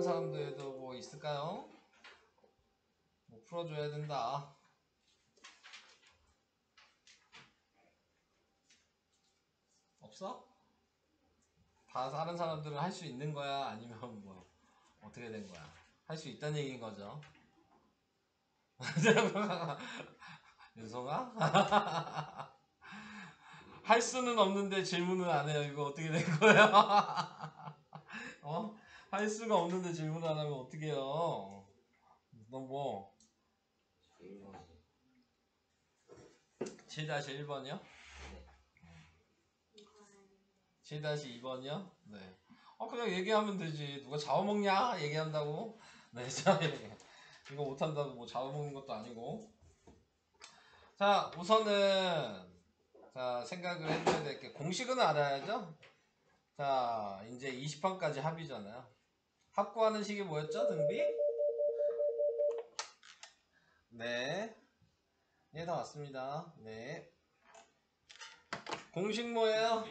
다른 사람들도 뭐 있을까요? 뭐 풀어줘야 된다. 없어? 다 다른 사람들은 할 수 있는 거야? 아니면 뭐 어떻게 된 거야? 할 수 있다는 얘기인 거죠. 윤성아? 할 수는 없는데 질문은 안 해요. 이거 어떻게 된 거야? 어? 할 수가 없는데 질문 안 하면 어떻게 해요? 너 뭐? 7-1번이요? 7-2번이요? 네. 그냥 얘기하면 되지. 누가 잡아먹냐? 얘기한다고? 네, 자, 이거 못한다고 뭐 잡아먹는 것도 아니고. 자, 우선은, 자, 생각을 해줘야 될 게, 공식은 알아야죠? 자, 이제 20판까지 합이잖아요. 합구하는 식이 뭐였죠? 등비? 네. 네, 다 왔습니다. 네. 공식 뭐예요?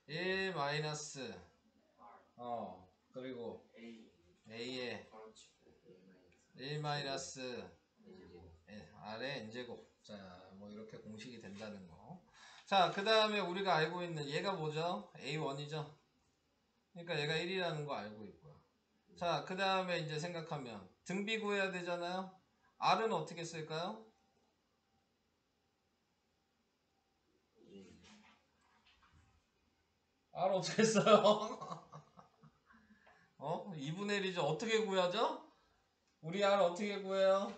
1 마이너스 그리고 A에 1 마이너스 R의 n제곱. 자, 뭐 이렇게 공식이 된다는 거. 자, 그 다음에 우리가 알고 있는 얘가 뭐죠? A1이죠? 그러니까 얘가 1이라는 거 알고 있고요. 자, 그 다음에 이제 생각하면 등비 구해야 되잖아요? R은 어떻게 쓸까요? R 어떻게 써요? 2분의 1이죠. 어떻게 구하죠? 우리 R 어떻게 구해요?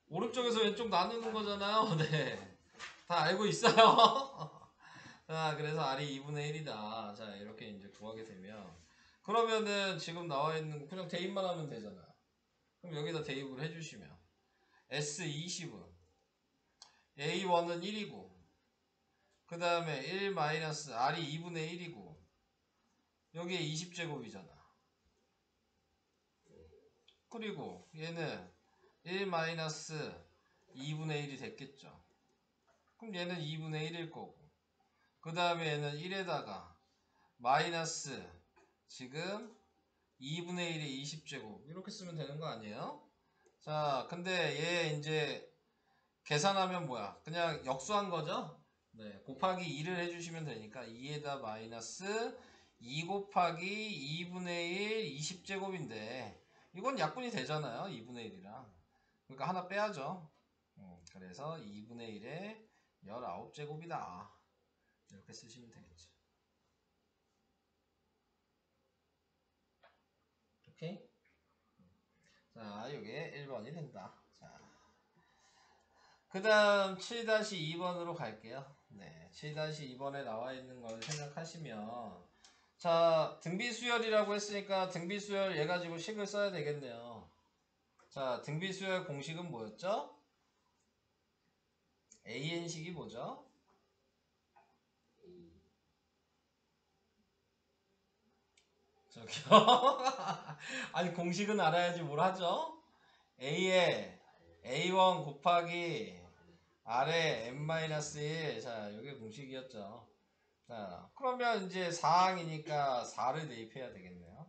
오른쪽에서 왼쪽 나누는 거잖아요. 네. 다 알고 있어요. 자, 그래서 R이 2분의 1이다. 자, 이렇게 이제 구하게 되면. 그러면은 지금 나와 있는 거 그냥 대입만 하면 되잖아. 그럼 여기다 대입을 해주시면. S20은 A1은 1이고, 그 다음에 1 마이너스 R이 2분의 1이고, 여기에 20제곱이잖아. 그리고 얘는 1 마이너스 2분의 1이 됐겠죠. 그럼 얘는 2분의 1일 거고, 그 다음에 얘는 1에다가 마이너스 지금 2분의 1이 20제곱 이렇게 쓰면 되는 거 아니에요? 자, 근데 얘 이제 계산하면 뭐야? 그냥 역수한 거죠? 네, 곱하기 2를 해주시면 되니까 2에다 마이너스 2 곱하기 2분의 1 20제곱인데 이건 약분이 되잖아요. 2분의 1이랑. 그러니까 하나 빼야죠. 그래서 2분의 1에 19제곱이다. 이렇게 쓰시면 되겠죠. 오케이? 자, 이게 1번이 된다. 자, 그 다음 7-2번으로 갈게요. 네, 7-2번에 나와 있는 걸 생각하시면, 자, 등비수열이라고 했으니까 등비수열 얘 가지고 식을 써야 되겠네요. 자, 등비수열 공식은 뭐였죠? AN식이 뭐죠? 저기요. 아니, 공식은 알아야지 뭘 하죠? A에 A1 곱하기 R에 n-1. 자, 이게 공식이었죠. 자, 그러면 이제 4항이니까 4를 대입해야 되겠네요.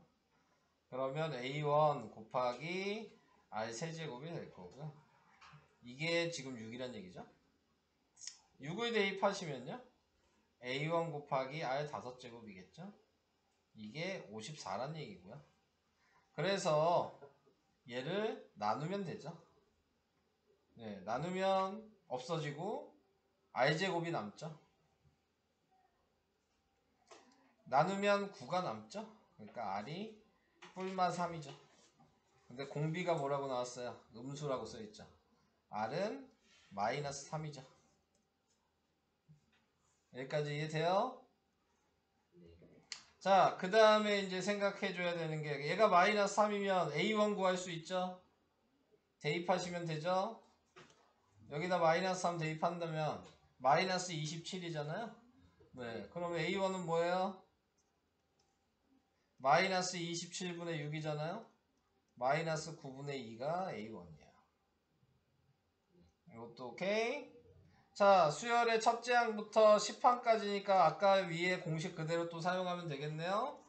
그러면 A1 곱하기 R 세제곱이 될 거고요. 이게 지금 6이란 얘기죠. 6을 대입하시면요. A1 곱하기 R 5제곱이겠죠. 이게 54란 얘기고요. 그래서 얘를 나누면 되죠. 네, 나누면 없어지고 R제곱이 남죠. 나누면 9가 남죠. 그러니까 R이 뿔마 3이죠. 근데 공비가 뭐라고 나왔어요? 음수라고 써있죠. R은 마이너스 3이죠. 여기까지 이해돼요? 자, 그 다음에 이제 생각해줘야 되는 게 얘가 마이너스 3이면 A1 구할 수 있죠? 대입하시면 되죠? 여기다 마이너스 3 대입한다면 마이너스 27이잖아요? 네, 그러면 A1은 뭐예요? 마이너스 27분의 6이잖아요? 마이너스 9분의 2가 A1이야. 이것도 오케이? 자, 수열의 첫째 항부터 10항까지니까 아까 위에 공식 그대로 또 사용하면 되겠네요.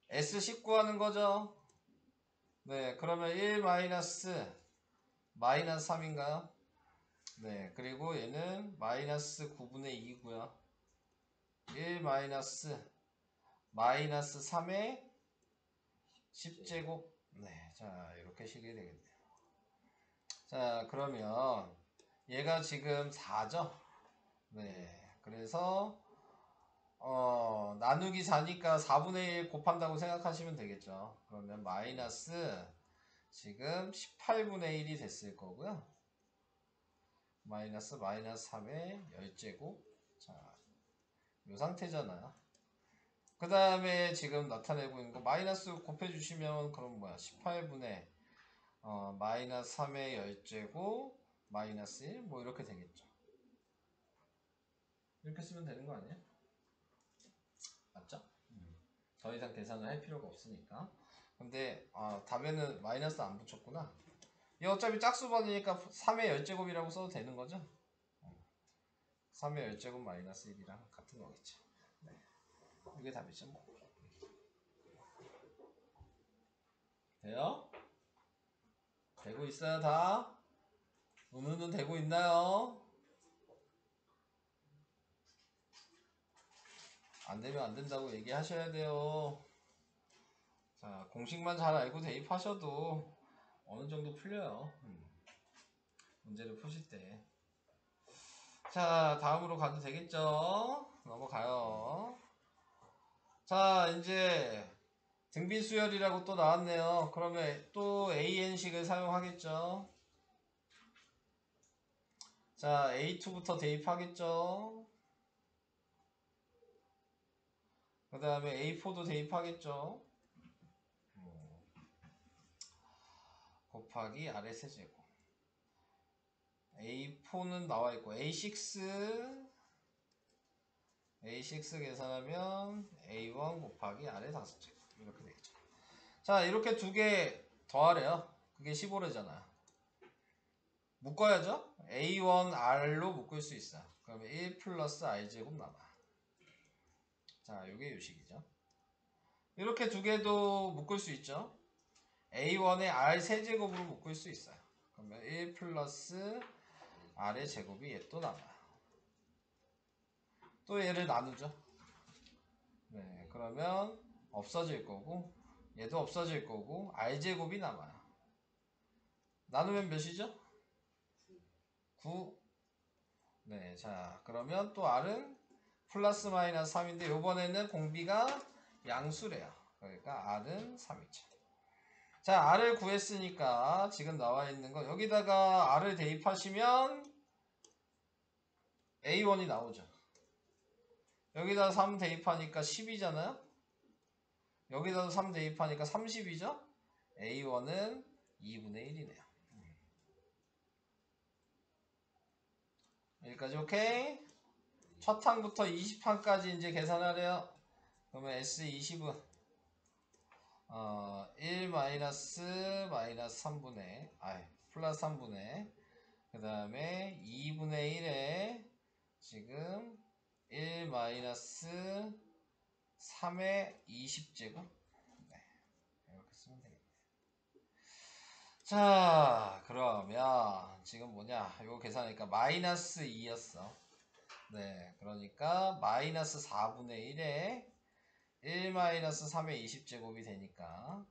S19 하는 거죠. 네, 그러면 1 마이너스 3인가요? 네, 그리고 얘는 마이너스 9분의 2고요. 1 마이너스 3의 10제곱. 네, 자, 이렇게 식이 되겠네요. 자, 그러면 얘가 지금 4죠? 네, 그래서 나누기 4니까 4분의 1 곱한다고 생각하시면 되겠죠. 그러면 마이너스 지금 18분의 1이 됐을 거고요. 마이너스 3의 10제곱. 자, 이 상태잖아요. 그 다음에 지금 나타내고 있는 거 마이너스 곱해주시면 그럼 뭐야? 18분의 마이너스 3의 10제곱 마이너스 1 뭐 이렇게 되겠죠. 이렇게 쓰면 되는 거 아니에요? 맞죠? 더 이상 계산을 할 필요가 없으니까. 근데 답에는 마이너스 안 붙였구나. 이 어차피 짝수번이니까 3의 10제곱이라고 써도 되는 거죠? 3의 10제곱 마이너스 1이랑 같은 거겠죠. 네. 이게 답이죠. 뭐. 돼요? 되고 있어요 다? 눈은 되고 있나요? 안 되면 안 된다고 얘기하셔야 돼요. 자, 공식만 잘 알고 대입하셔도 어느 정도 풀려요. 문제를 푸실 때. 자, 다음으로 가도 되겠죠? 넘어가요. 자, 이제 등비수열이라고 또 나왔네요. 그러면 또 AN식을 사용하겠죠? 자, A2부터 대입하겠죠? 그 다음에 A4도 대입하겠죠? 곱하기 아래 세제곱. A4는 나와있고 A6 계산하면 A1 곱하기 아래 5제곱 이렇게 되겠죠. 자, 이렇게 두 개 더하래요. 그게 15래잖아요. 묶어야죠. A1R로 묶을 수 있어요. 그러면 1 플러스 R제곱 남아. 자, 이게 요식이죠. 이렇게 두 개도 묶을 수 있죠. A1의 R 세제곱으로 묶을 수 있어요. 그러면 1 플러스 R의 제곱이 얘 또 남아요. 또 얘를 나누죠. 네, 그러면 없어질 거고 얘도 없어질 거고 R제곱이 남아요. 나누면 몇이죠? 9. 네, 자, 그러면 또 R은 플러스 마이너스 3인데 요번에는 공비가 양수래요. 그러니까 R은 3이죠. 자, R을 구했으니까 지금 나와 있는 거 여기다가 R을 대입하시면 A1이 나오죠. 여기다 3 대입하니까 10이잖아요. 여기다도 3 대입하니까 30이죠. A1은 2분의 1이네요. 여기까지 오케이? 첫 항부터 20항까지 이제 계산하래요. 그러면 S20은 1 마이너스 3분의 플러스 3분의 그 다음에 2분의 1에 지금 1 마이너스 3의 20제곱. 네, 이렇게 쓰면 되겠네요. 자, 그러면 지금 뭐냐 이거 계산하니까 마이너스 2였어. 네, 그러니까 마이너스 4분의 1에 1 마이너스 3의 20제곱이 되니까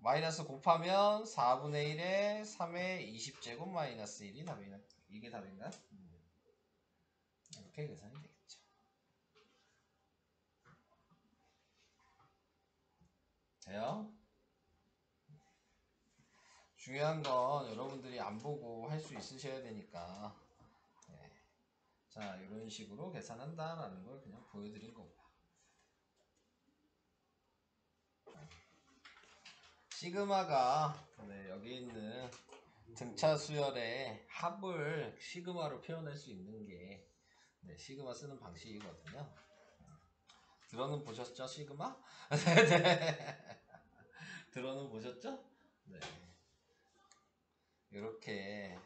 마이너스 곱하면 4분의 1에 3의 20제곱 마이너스 1이 답이네. 이게 답인가? 이렇게 계산이 되겠죠. 돼요? 중요한 건 여러분들이 안 보고 할 수 있으셔야 되니까. 네. 자, 이런 식으로 계산한다라는 걸 그냥 보여드린 겁니다. 시그마가 여기 있는 등차 수열의 합을 시그마로 표현할 수 있는 게 시그마 쓰는 방식이거든요. 들어는 보셨죠, 시그마? 네. 들어는 보셨죠? 네. 이렇게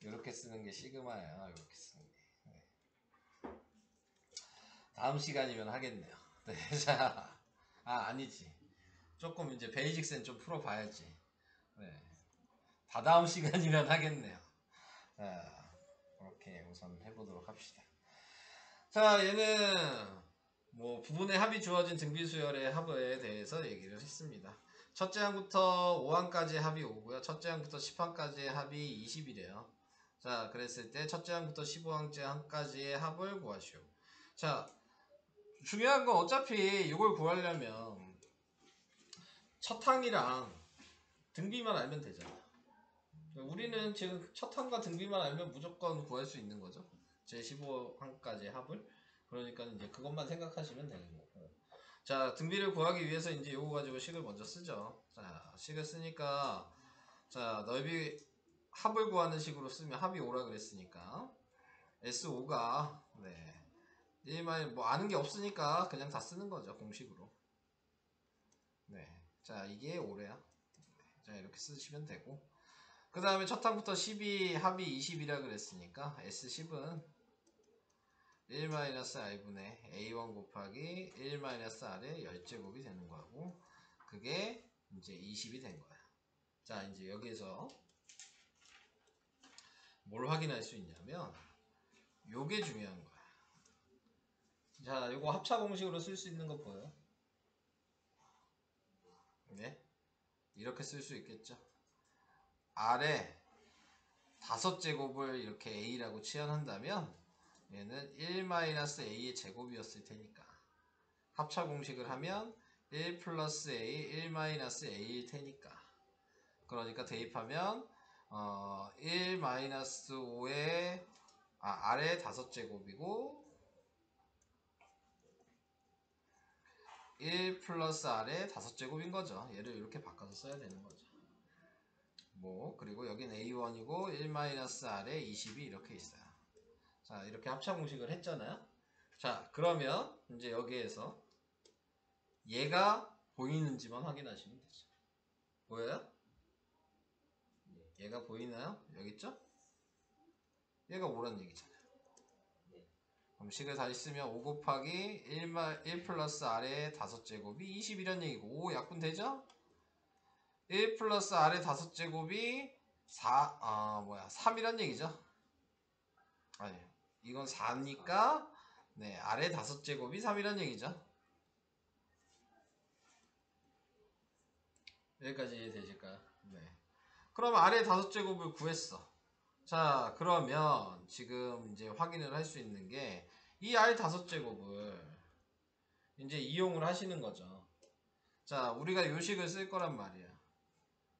이렇게 쓰는 게 시그마예요. 이렇게 쓰는 게. 네. 다음 시간이면 하겠네요. 네, 자, 아니지. 조금 이제 베이직센 좀 풀어봐야지. 네. 다다음 시간이면 하겠네요. 자, 그렇게 우선 해보도록 합시다. 자, 얘는 뭐 부분의 합이 주어진 등비수열의 합에 대해서 얘기를 했습니다. 첫째 항부터 5항까지의 합이 5고요. 첫째 항부터 10항까지의 합이 20이래요. 자, 그랬을 때 첫째 항부터 15항까지의 합을 구하시오. 자, 중요한 건 어차피 이걸 구하려면 첫 항이랑 등비만 알면 되잖아. 우리는 지금 첫 항과 등비만 알면 무조건 구할 수 있는 거죠. 제 15항까지의 합을. 그러니까 이제 그것만 생각하시면 되는 거고. 자, 등비를 구하기 위해서 이제 요거 가지고 식을 먼저 쓰죠. 자, 식을 쓰니까 자, 넓이 합을 구하는 식으로 쓰면 합이 5라 그랬으니까 S5가 네. 1마이 뭐 아는 게 없으니까 그냥 다 쓰는 거죠. 공식으로. 네. 자, 이게 5래요. 자, 이렇게 쓰시면 되고. 그 다음에 첫 항부터 12 합이 20이라 그랬으니까 S10은 1-R분의 A1 곱하기 1-R의 10제곱이 되는 거고, 그게 이제 20이 된 거야. 자, 이제 여기에서 뭘 확인할 수 있냐면 요게 중요한 거야. 자, 요거 합차 공식으로 쓸 수 있는 거 보여요? 네? 이렇게 쓸 수 있겠죠? R에 5제곱을 이렇게 A라고 치환한다면 얘는 1-A의 제곱이었을 테니까 합차 공식을 하면 1 플러스 A, 1-A일 테니까 그러니까 대입하면 1-5의 R의 5제곱이고 1 플러스 R의 5제곱인 거죠. 얘를 이렇게 바꿔서 써야 되는 거죠. 뭐 그리고 여긴 A1이고 1-R에 20이 이렇게 있어요. 자, 이렇게 합차 공식을 했잖아요. 자, 그러면 이제 여기에서 얘가 보이는지만 확인하시면 되죠. 보여요? 얘가 보이나요? 여기 있죠? 얘가 5란 얘기잖아요. 그럼 식을 다시 쓰면 5 곱하기 1 플러스 R의 5제곱이 20이란 얘기고 5 약분되죠? 1 플러스 R의 5제곱이 3이란 얘기죠? 아니, 이건 4니까 네, R의 5제곱이 3이란 얘기죠? 여기까지 이해되실까요? 네. 그럼 R의 5제곱을 구했어. 자, 그러면 지금 이제 확인을 할 수 있는 게 이 R 5제곱을 이제 이용을 하시는 거죠. 자, 우리가 요 식을 쓸 거란 말이야.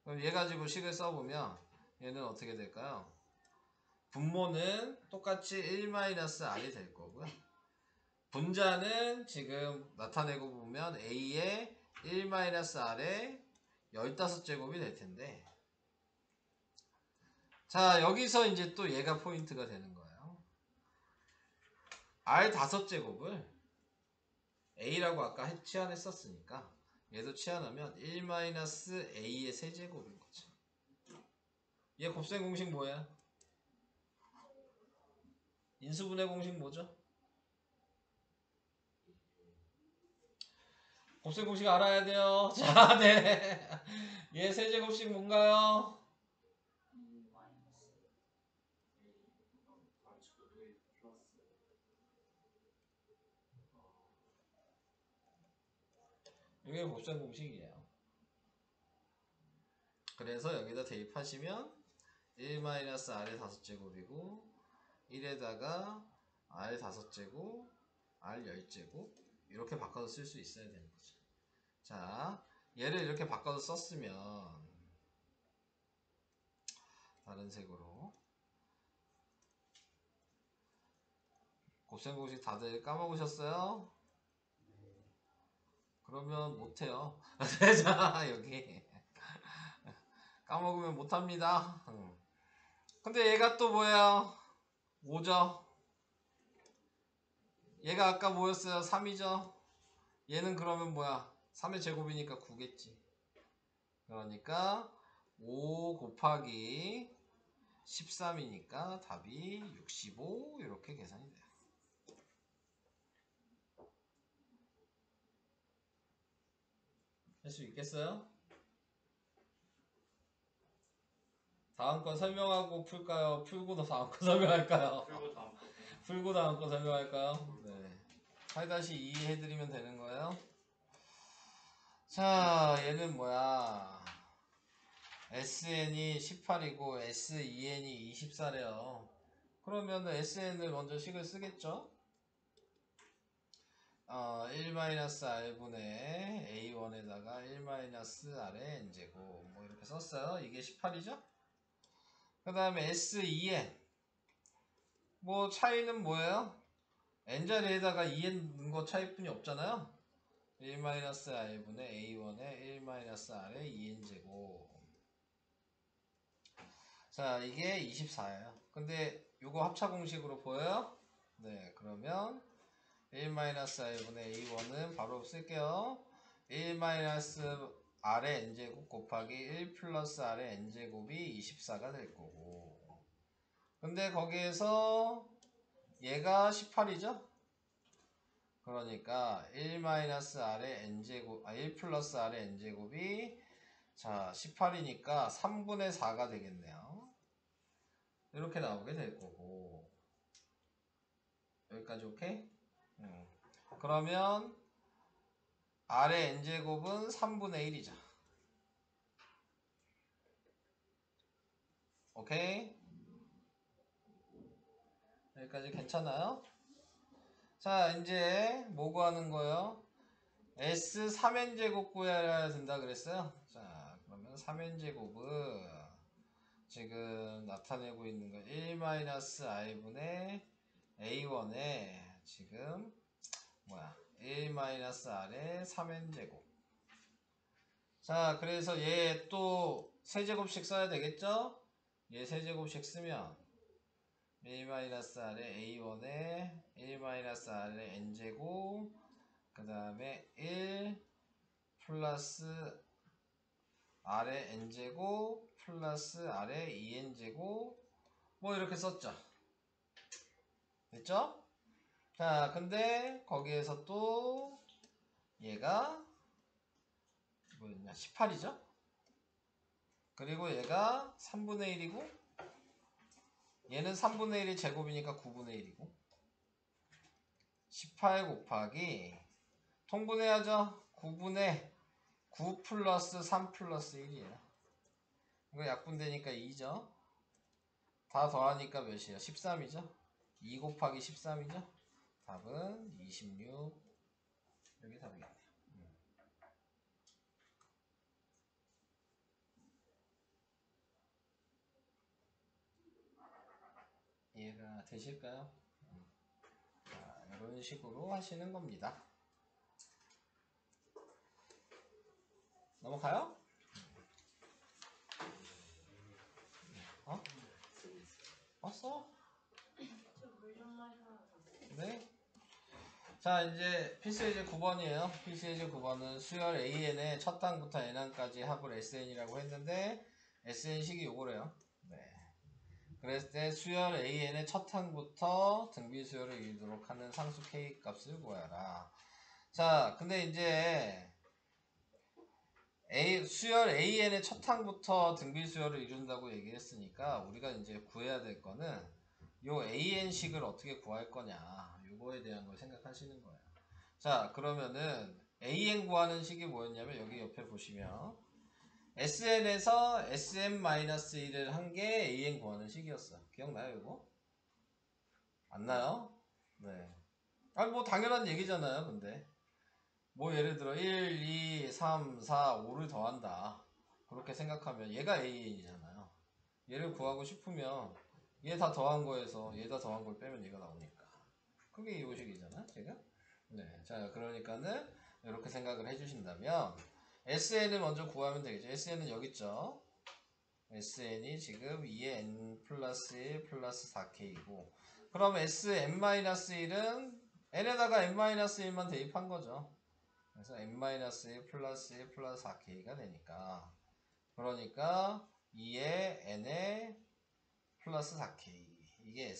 그럼 얘 가지고 식을 써보면 얘는 어떻게 될까요? 분모는 똑같이 1-R이 될 거고요. 분자는 지금 나타내고 보면 A의 1-R의 15제곱이 될 텐데 자, 여기서 이제 또 얘가 포인트가 되는 거예요. R 5제곱을 A라고 아까 치환했었으니까 얘도 치환하면 1-A의 세제곱인 거죠. 얘 곱셈 공식 뭐야? 인수분해 공식 뭐죠? 곱셈 공식 알아야 돼요. 자, 네. 얘 세제곱식 뭔가요? 이게 곱셈 공식이에요. 그래서 여기다 대입하시면 1-R의 5제곱이고 1에다가 R 5제곱, R 10제곱 이렇게 바꿔서 쓸 수 있어야 되는 거죠. 자, 얘를 이렇게 바꿔서 썼으면 다른 색으로 곱셈 공식 다들 까먹으셨어요? 그러면 못해요. 자, 여기 까먹으면 못합니다. 근데 얘가 또 뭐야? 5죠. 얘가 아까 뭐였어요? 3이죠. 얘는 그러면 뭐야? 3의 제곱이니까 9겠지. 그러니까 5 곱하기 13이니까 답이 65 이렇게 계산이 돼요. 할 수 있겠어요? 다음 거 설명하고 풀까요? 풀고 다음 거 설명할까요? 풀고 다음 거 설명할까요? 네. 8-2 해드리면 되는 거예요. 자, 얘는 뭐야? SN이 18이고 SEN이 24래요. 그러면 SN을 먼저 식을 쓰겠죠? 1-R분의 A1에다가 1-R의 N제곱 뭐 이렇게 썼어요. 이게 18이죠? 그 다음에 SEN 뭐 차이는 뭐예요? N자리에다가 EN 넣은 거 차이뿐이 없잖아요. 1-R분의 A1의 1-R의 EN제곱. 자, 이게 24예요. 근데 요거 합차 공식으로 보여요? 네, 그러면 1-R분의 A1은 바로 쓸게요. 1-R의 N제곱 곱하기 1 플러스 R의 N제곱이 24가 될 거고. 근데 거기에서 얘가 18이죠? 그러니까 1-R의 N제곱, 1 플러스 R의 N제곱이 자 18이니까 3분의 4가 되겠네요. 이렇게 나오게 될 거고. 여기까지 오케이? 그러면 R의 N제곱은 3분의 1이죠. 오케이? 여기까지 괜찮아요? 자, 이제 뭐 구하는 거예요? S 3n제곱 구해야 된다 그랬어요? 자, 그러면 3n제곱은 지금 나타내고 있는 거 1-I분의 A1에 지금 뭐야 1-R의 3n제곱. 자, 그래서 얘 또 세제곱씩 써야 되겠죠? 얘 세제곱씩 쓰면 1-R의 A1에 1-R의 N제곱 그 다음에 1 플러스 R의 N제곱 플러스 R의 2N제곱 뭐 이렇게 썼죠. 됐죠? 자, 근데 거기에서 또 얘가 뭐였냐 18이죠? 그리고 얘가 3분의 1이고 얘는 3분의 1이 제곱이니까 9분의 1이고 18 곱하기 통분해야죠. 9분의 9 플러스 3 플러스 1이에요. 이거 약분되니까 2죠. 다 더하니까 몇이에요? 13이죠. 2 곱하기 13이죠. 답은 26. 여기 답이겠네요. 이해가 되실까요? 자, 이런 식으로 하시는 겁니다. 넘어가요? 어? 왔어? 네. 자, 이제 필수예제 9번이에요. 필수예제 9번은 수열 AN의 첫 단부터 N항까지 합을 SN이라고 했는데 SN식이 요거래요. 네. 그랬을 때 수열 AN의 첫 항부터 등비 수열을 이루도록 하는 상수 K 값을 구하라. 자, 근데 이제 수열 AN의 첫 항부터 등비 수열을 이룬다고 얘기했으니까 우리가 이제 구해야 될 거는 요 AN식을 어떻게 구할 거냐 요거에 대한 걸 생각하시는 거예요. 자, 그러면은 AN 구하는 식이 뭐였냐면 여기 옆에 보시면 SN에서 SM-1을 한 게 AN 구하는 식이었어. 기억나요 이거? 안 나요? 네. 아니 뭐 당연한 얘기잖아요. 근데 뭐 예를 들어 1, 2, 3, 4, 5를 더한다. 그렇게 생각하면 얘가 AN이잖아요. 얘를 구하고 싶으면 얘 다 더한 거에서 얘 다 더한 걸 빼면 얘가 나오니까. 그게 이 오식이잖아, 제가? 네. 자, 그러니까는 이렇게 생각을 해주신다면 SN을 먼저 구하면 되겠죠. SN은 여기 있죠. SN이 지금 2의 N 플러스 1 플러스 4K이고 그럼 SM-1은 N에다가 N-1만 대입한 거죠. 그래서 N-1 플러스 1 플러스 4K가 되니까 그러니까 2의 N의 플러스 4K. 이게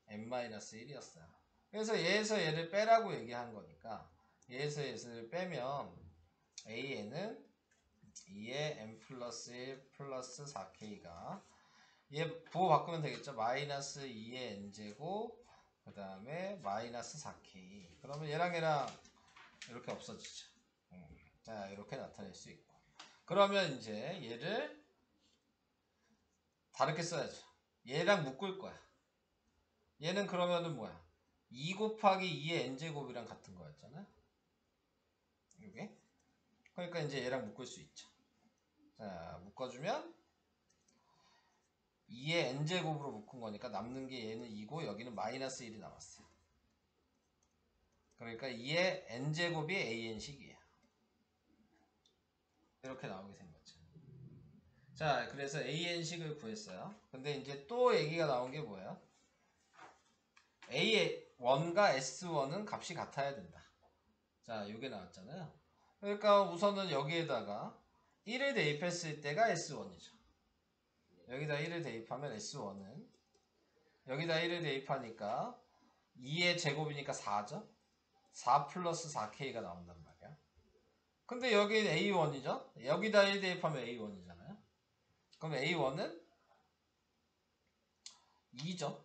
Sn-1이었어요. 그래서 얘에서 얘를 빼라고 얘기한 거니까 얘에서 얘를 빼면 AN은 2의 n 플러스 1 플러스 4K가 얘 부호 바꾸면 되겠죠. 마이너스 2의 n제곱 그 다음에 마이너스 4K. 그러면 얘랑 이렇게 없어지죠. 자, 이렇게 나타낼 수 있고. 그러면 이제 얘를 다르게 써야죠. 얘랑 묶을 거야. 얘는 그러면은 뭐야? 2 곱하기 2의 n제곱이랑 같은 거였잖아요. 이게. 그러니까 이제 얘랑 묶을 수 있죠. 자, 묶어주면 2의 n제곱으로 묶은 거니까 남는 게 얘는 2고 여기는 마이너스 1이 남았어요. 그러니까 2의 n제곱이 an식이에요. 이렇게 나오게 된 거죠. 자, 그래서 an식을 구했어요. 근데 이제 또 얘기가 나온 게 뭐예요? A1과 S1은 값이 같아야 된다. 자, 이게 나왔잖아요. 그러니까 우선은 여기에다가 1을 대입했을 때가 S1이죠. 여기다 1을 대입하면 S1은 여기다 1을 대입하니까 2의 제곱이니까 4죠. 4 플러스 4K가 나온단 말이야. 근데 여기는 A1이죠. 여기다 1 대입하면 A1이잖아요. 그럼 A1은 2죠.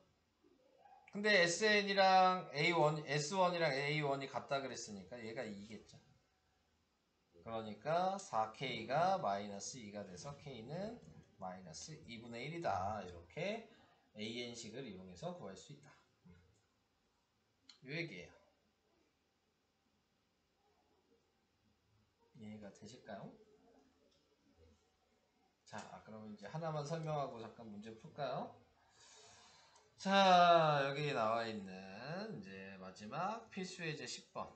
근데 SN이랑 A1, S1이랑 A1이 같다 그랬으니까 얘가 2겠죠. 그러니까 4K가 마이너스 2가 돼서 K는 마이너스 2분의 1이다. 이렇게 AN식을 이용해서 구할 수 있다. 이 얘기예요. 이해가 되실까요? 자, 그럼 이제 하나만 설명하고 잠깐 문제 풀까요? 자, 여기 나와 있는 이제 마지막 필수예제 10번.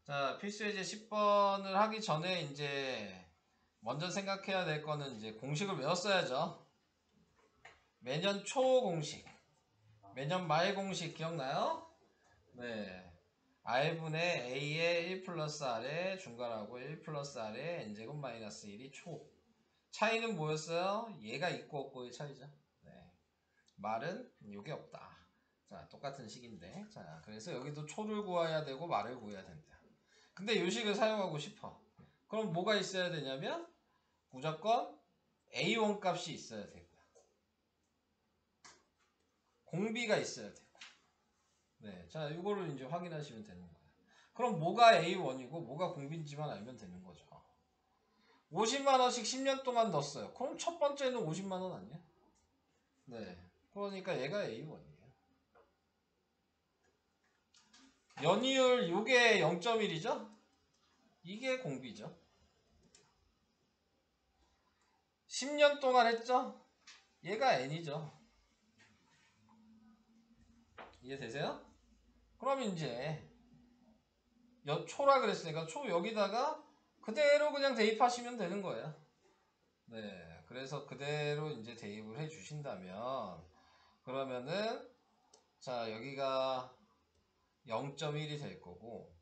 자, 필수예제 10번을 하기 전에 이제 먼저 생각해야 될 거는 이제 공식을 외웠어야죠. 매년 초 공식, 매년 말 공식 기억나요? 네. R분의 A의 1 플러스 R의 중괄하고 1 플러스 R의 N제곱 마이너스 1이 초. 차이는 뭐였어요? 얘가 있고 없고의 차이죠. 네. 말은 요게 없다. 자, 똑같은 식인데. 자, 그래서 여기도 초를 구해야 되고 말을 구해야 된다. 근데 요 식을 사용하고 싶어. 그럼 뭐가 있어야 되냐면 무조건 A1 값이 있어야 되고요. 공비가 있어야 되고. 네. 자, 이거를 이제 확인하시면 되는 거예요. 그럼 뭐가 A1이고 뭐가 공비인지만 알면 되는 거죠. 50만원씩 10년 동안 넣었어요. 그럼 첫 번째는 50만원 아니야? 네. 그러니까 얘가 A1이에요. 연이율 요게 0.1이죠? 이게 공비죠. 10년 동안 했죠? 얘가 N이죠. 이해되세요? 그럼 이제 초라 그랬으니까 초 여기다가 그대로 그냥 대입하시면 되는 거예요. 네. 그래서 그대로 이제 대입을 해 주신다면 그러면은 자, 여기가 0.1이 될 거고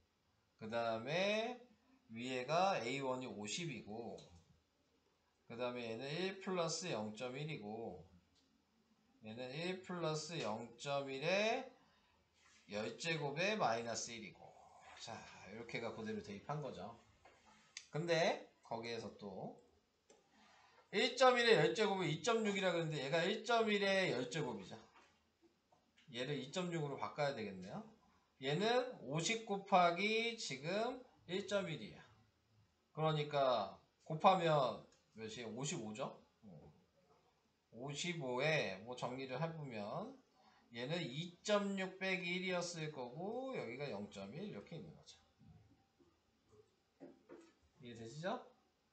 그 다음에 위에가 A1이 50이고 그 다음에 얘는 1 플러스 0.1이고 얘는 1 플러스 0.1에 10제곱에 마이너스 1이고 자, 이렇게가 그대로 대입한 거죠. 근데 거기에서 또 1.1에 10제곱이 2.6이라 그랬는데 얘가 1.1에 10제곱이죠. 얘를 2.6으로 바꿔야 되겠네요. 얘는 50 곱하기 지금 1.1이에요. 그러니까 곱하면 몇이 55죠? 55에 뭐 정리를 해보면 얘는 2.6 빼기 1이었을 거고 여기가 0.1 이렇게 있는 거죠. 이해되시죠?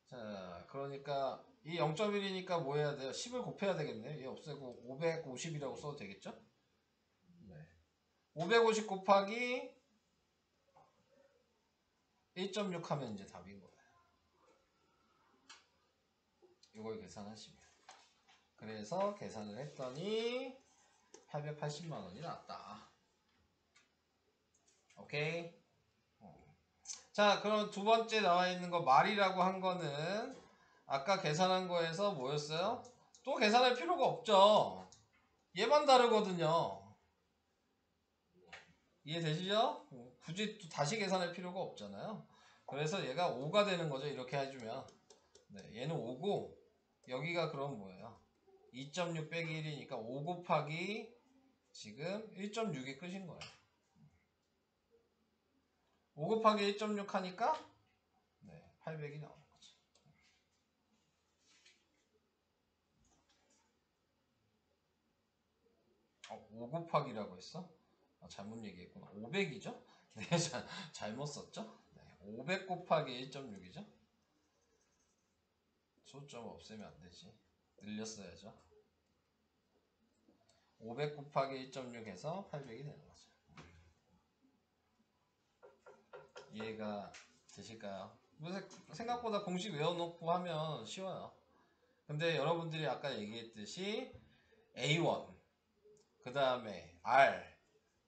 자, 그러니까 이 0.1이니까 뭐 해야 돼요? 10을 곱해야 되겠네요. 얘 없애고 550이라고 써도 되겠죠? 네. 550 곱하기 1.6 하면 이제 답인 거예요. 이걸 계산하시면. 그래서 계산을 했더니 880만원이 나왔다. 오케이? 자, 그럼 두 번째 나와 있는 거 말이라고 한 거는 아까 계산한 거에서 뭐였어요? 또 계산할 필요가 없죠. 얘만 다르거든요. 이해되시죠? 굳이 또 다시 계산할 필요가 없잖아요. 그래서 얘가 5가 되는 거죠. 이렇게 해주면. 네, 얘는 5고 여기가 그럼 뭐예요? 2.6 빼기 1이니까 5 곱하기 지금 1.6이 끝인 거예요. 5 곱하기 1.6 하니까 네, 800이 나오는 거죠. 5 곱하기라고 했어? 잘못 얘기했구나. 500이죠? 네, 잘못 썼죠? 네, 500 곱하기 1.6이죠? 소점 없애면 안 되지. 늘렸어야죠. 500 곱하기 1.6 해서 800이 되는 거죠. 이해가 되실까요? 생각보다 공식 외워놓고 하면 쉬워요. 근데 여러분들이 아까 얘기했듯이 A1 그 다음에 R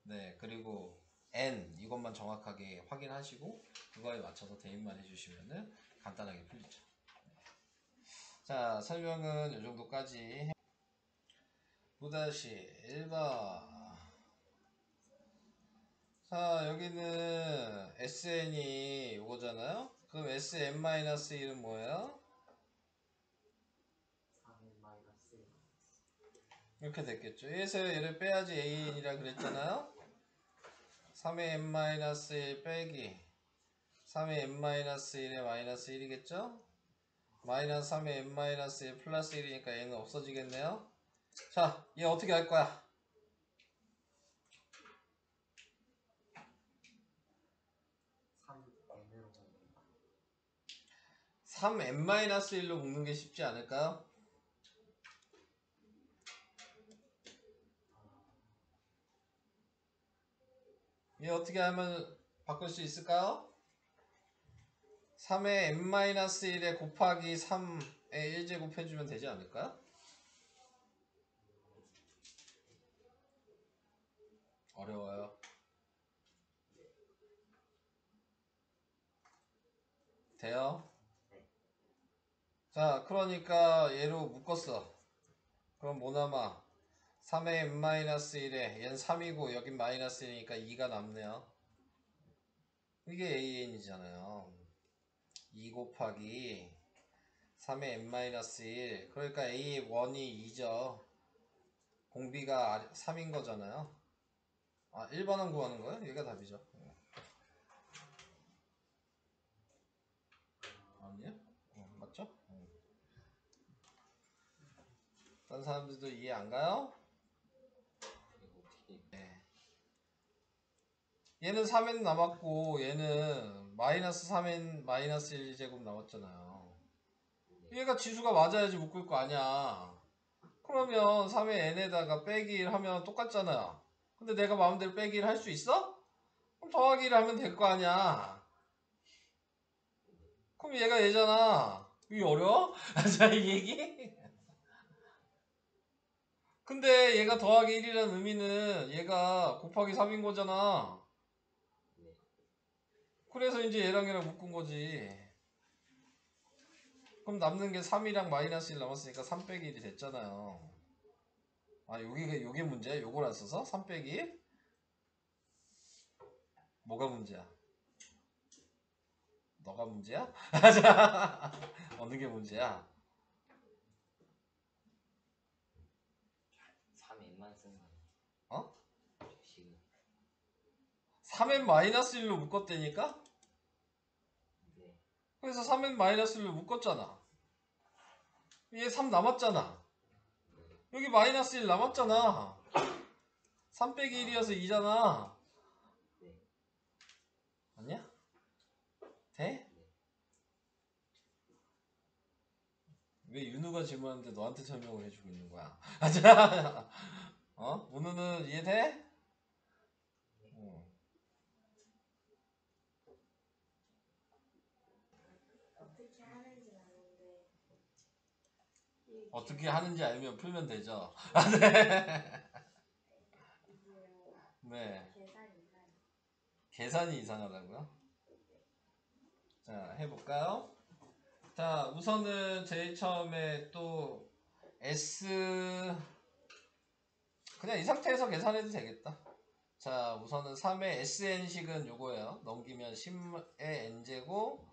네 그리고 N 이것만 정확하게 확인하시고 그거에 맞춰서 대입만 해주시면은 간단하게 풀리죠. 자 설명은 이 정도까지 9-1번 자 여기는 SN이 이거잖아요. 그럼 SN-1은 뭐예요? 이렇게 됐겠죠. 얘에서 얘를 빼야지 AN이라 그랬잖아요. 3의 n-1 빼기 3의 n-1의 마이너스 1이겠죠? 마이너스 3의 n-1 플러스 1이니까 얘는 없어지겠네요. 자, 얘 어떻게 할 거야? 3n-1로 묶는 게 쉽지 않을까요? 얘 어떻게 하면 바꿀 수 있을까요? 3의 n-1에 곱하기 3의 1제곱 해주면 되지 않을까요? 어려워요. 돼요? 자, 그러니까 얘로 묶었어. 그럼 뭐 남아? 3의 n-1에 얘는 3이고 여긴 마이너스 1이니까 2가 남네요. 이게 AN이잖아요. 2 곱하기 3의 n-1 그러니까 A1이 2죠. 공비가 3인 거잖아요. 아 1번은 구하는 거예요? 얘가 답이죠. 아니요? 맞죠? 다른 사람들도 이해 안 가요? 네. 얘는 3n 남았고 얘는 마이너스 3n 마이너스 1제곱 남았잖아요. 얘가 지수가 맞아야지 묶을 거 아니야. 그러면 3의 n에다가 빼기 1 하면 똑같잖아요. 근데 내가 마음대로 빼기 1 할 수 있어? 그럼 더하기 1 하면 될 거 아니야. 그럼 얘가 얘잖아. 이게 어려워? 자, 이 얘기? 근데 얘가 더하기 1이라는 의미는 얘가 곱하기 3인 거잖아. 그래서 이제 얘랑 얘랑 묶은 거지. 그럼 남는 게 3이랑 마이너스 1 남았으니까 3 빼기 1이 됐잖아요. 아, 요게 문제야? 요걸 안 써서? 3 빼기 1? 뭐가 문제야? 너가 문제야? 어느 게 문제야? 3n만 쓰는 거 어? 지금 3n 마이너스 1로 묶었다니까? 네. 그래서 3n 마이너스 1로 묶었잖아. 얘 3 남았잖아. 여기 마이너스 1 남았잖아. 3 빼기 1이어서 2잖아. 네. 아니야? 돼? 왜 윤우가 질문하는데 너한테 설명을 해주고 있는 거야? 어? 문우는 이해돼? 어떻게 하는지 알면 풀면 되죠. 네. 계산이 이상하다고요? 자, 해볼까요? 자, 우선은 제일 처음에 또 S 그냥 이 상태에서 계산해도 되겠다. 자, 우선은 3의 SN식은 요거예요. 넘기면 10의 N제곱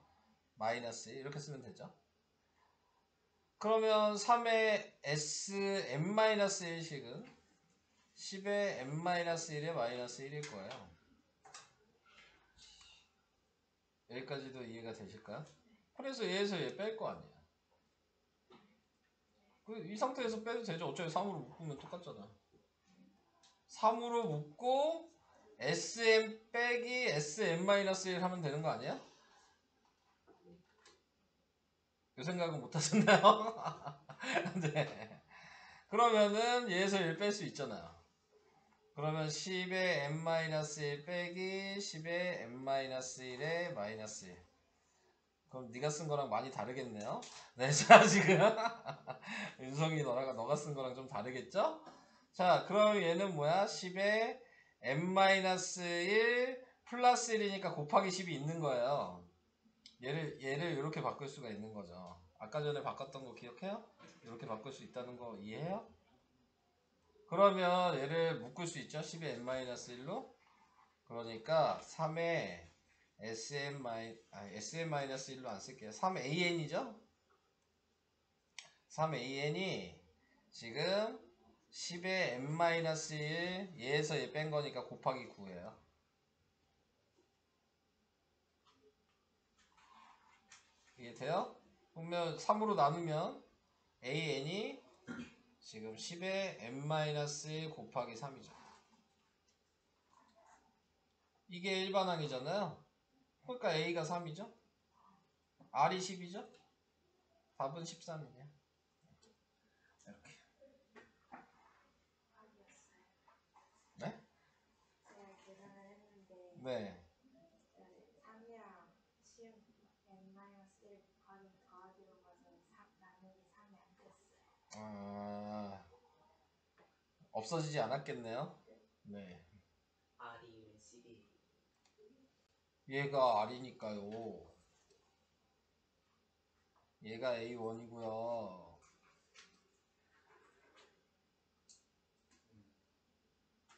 마이너스 1 이렇게 쓰면 되죠. 그러면 3의 SM-1식은 10의 M-1의 마이너스 1일 거예요. 여기까지도 이해가 되실까요? 그래서 얘에서 얘 뺄 거 아니야. 이 상태에서 빼도 되죠. 어차피 3으로 묶으면 똑같잖아. 3으로 묶고 SM 빼기 SM-1 하면 되는 거 아니야? 이 생각은 못 하셨나요? 네. 그러면은 얘에서 1 뺄 수 있잖아요. 그러면 10의 M-1 빼기 10의 M-1의 마이너스 1. 그럼 네가 쓴 거랑 많이 다르겠네요. 네, 자 지금 윤성이 너가 쓴 거랑 좀 다르겠죠? 자, 그럼 얘는 뭐야? 10의 M-1 플러스 1이니까 곱하기 10이 있는 거예요. 얘를 이렇게 바꿀 수가 있는 거죠. 아까 전에 바꿨던 거 기억해요? 이렇게 바꿀 수 있다는 거 이해해요? 그러면 얘를 묶을 수 있죠? 10의 n-1로. 그러니까 3의 SM-1로 안 쓸게요. 3AN이죠? 3AN이 지금 10의 n-1 얘에서 얘 뺀 거니까 곱하기 9예요. 이해돼요? 그러면 3으로 나누면 AN이 지금 10의 n-1 곱하기 3이죠. 이게 일반항이잖아요. 그러니까 A가 3이죠. R이 10이죠. 답은 13이네요. 이렇게. 네? 제가 계산을 했는데 네. 3이랑 10 n-1 더하기로 가서 나누기 3이 안 됐어요. 아, 없어지지 않았겠네요. 네. R이 왜 10이? 얘가 R이니까요. 얘가 A1이고요.